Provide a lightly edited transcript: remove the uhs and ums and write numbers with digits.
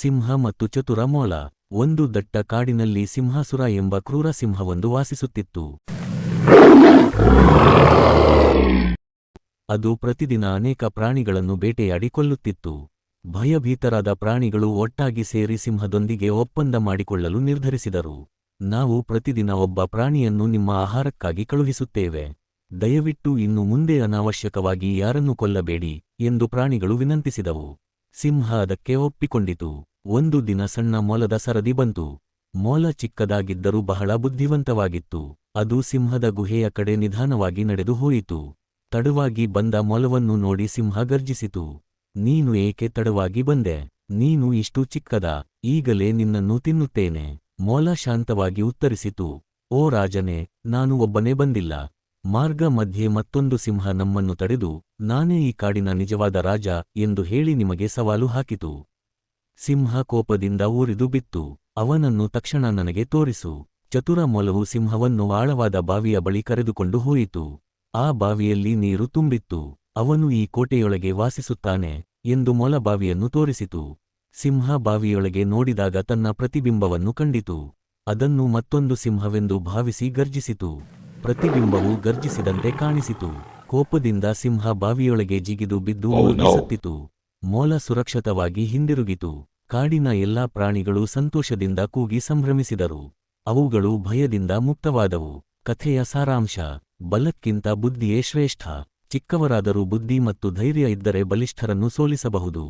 ಸಿಂಹ ಮತ್ತು ಚತುರ ಮೊಲ. ಒಂದು ದಟ್ಟ ಕಾಡಿನಲ್ಲಿ ಸಿಂಹಾಸುರ ಎಂಬ ಕ್ರೂರ ಸಿಂಹವೊಂದು ವಾಸಿಸುತ್ತಿತ್ತು. ಅದು ಪ್ರತಿದಿನ ಅನೇಕ ಪ್ರಾಣಿಗಳನ್ನು ಬೇಟೆಯಾಡಿ ಕೊಲ್ಲುತ್ತಿತ್ತು. ಭಯಭೀತರಾದ ಪ್ರಾಣಿಗಳು ಒಟ್ಟಾಗಿ ಸೇರಿ ಸಿಂಹದೊಂದಿಗೆ ಒಪ್ಪಂದ ಮಾಡಿಕೊಳ್ಳಲು ನಿರ್ಧರಿಸಿದರು. ನಾವು ಪ್ರತಿದಿನ ಒಬ್ಬ ಪ್ರಾಣಿಯನ್ನು ನಿಮ್ಮ ಆಹಾರಕ್ಕಾಗಿ ಕಳುಹಿಸುತ್ತೇವೆ. ದಯವಿಟ್ಟು ಇನ್ನು ಮುಂದೆ ಅನಾವಶ್ಯಕವಾಗಿ ಯಾರನ್ನೂ ಕೊಲ್ಲಬೇಡಿ ಎಂದು ಪ್ರಾಣಿಗಳು ವಿನಂತಿಸಿದವು. ಸಿಂಹ ಅದಕ್ಕೆ ಒಪ್ಪಿಕೊಂಡಿತು. ಒಂದು ದಿನ ಸಣ್ಣ ಮೊಲದ ಸರದಿ ಬಂತು. ಮೊಲ ಚಿಕ್ಕದಾಗಿದ್ದರೂ ಬಹಳ ಬುದ್ಧಿವಂತವಾಗಿತ್ತು. ಅದು ಸಿಂಹದ ಗುಹೆಯ ಕಡೆ ನಿಧಾನವಾಗಿ ನಡೆದು ಹೋಯಿತು. ತಡವಾಗಿ ಬಂದ ಮೊಲವನ್ನು ನೋಡಿ ಸಿಂಹ ಗರ್ಜಿಸಿತು. ನೀನು ಏಕೆ ತಡವಾಗಿ ಬಂದೆ? ನೀನು ಇಷ್ಟು ಚಿಕ್ಕದ, ಈಗಲೇ ನಿನ್ನನ್ನು ತಿನ್ನುತ್ತೇನೆ. ಮೊಲ ಶಾಂತವಾಗಿ ಉತ್ತರಿಸಿತು, ಓ ರಾಜನೇ, ನಾನು ಒಬ್ಬನೇ ಬಂದಿಲ್ಲ. ಮಾರ್ಗ ಮಧ್ಯೆ ಮತ್ತೊಂದು ಸಿಂಹ ನಮ್ಮನ್ನು ತಡೆದು, ನಾನೇ ಈ ಕಾಡಿನ ನಿಜವಾದ ರಾಜ ಎಂದು ಹೇಳಿ ನಿಮಗೆ ಸವಾಲು ಹಾಕಿತು. ಸಿಂಹ ಕೋಪದಿಂದ ಊರಿದು ಬಿತ್ತು. ಅವನನ್ನು ತಕ್ಷಣ ನನಗೆ ತೋರಿಸು. ಚತುರ ಮೊಲವು ಸಿಂಹವನ್ನು ಆಳವಾದ ಬಾವಿಯ ಬಳಿ ಕರೆದುಕೊಂಡು ಹೋಯಿತು. ಆ ಬಾವಿಯಲ್ಲಿ ನೀರು ತುಂಬಿತ್ತು. ಅವನು ಈ ಕೋಟೆಯೊಳಗೆ ವಾಸಿಸುತ್ತಾನೆ ಎಂದು ಮೊಲ ಬಾವಿಯನ್ನು ತೋರಿಸಿತು. ಸಿಂಹ ಬಾವಿಯೊಳಗೆ ನೋಡಿದಾಗ ತನ್ನ ಪ್ರತಿಬಿಂಬವನ್ನು ಕಂಡಿತು. ಅದನ್ನು ಮತ್ತೊಂದು ಸಿಂಹವೆಂದು ಭಾವಿಸಿ ಗರ್ಜಿಸಿತು. ಪ್ರತಿಬಿಂಬವು ಗರ್ಜಿಸಿದಂತೆ ಕಾಣಿಸಿತು. ಕೋಪದಿಂದ ಸಿಂಹ ಬಾವಿಯೊಳಗೆ ಜಿಗಿದು ಬಿದ್ದು ಮುಳುಗಿ ಸತ್ತಿತು. ಮೊಲ ಸುರಕ್ಷಿತವಾಗಿ ಹಿಂದಿರುಗಿತು. ಕಾಡಿನ ಎಲ್ಲಾ ಪ್ರಾಣಿಗಳು ಸಂತೋಷದಿಂದ ಕೂಗಿ ಸಂಭ್ರಮಿಸಿದರು. ಅವುಗಳು ಭಯದಿಂದ ಮುಕ್ತವಾದವು. ಕಥೆಯ ಸಾರಾಂಶ: ಬಲಕ್ಕಿಂತ ಬುದ್ಧಿಯೇ ಶ್ರೇಷ್ಠ. ಚಿಕ್ಕವರಾದರೂ ಬುದ್ಧಿ ಮತ್ತು ಧೈರ್ಯ ಇದ್ದರೆ ಬಲಿಷ್ಠರನ್ನು ಸೋಲಿಸಬಹುದು.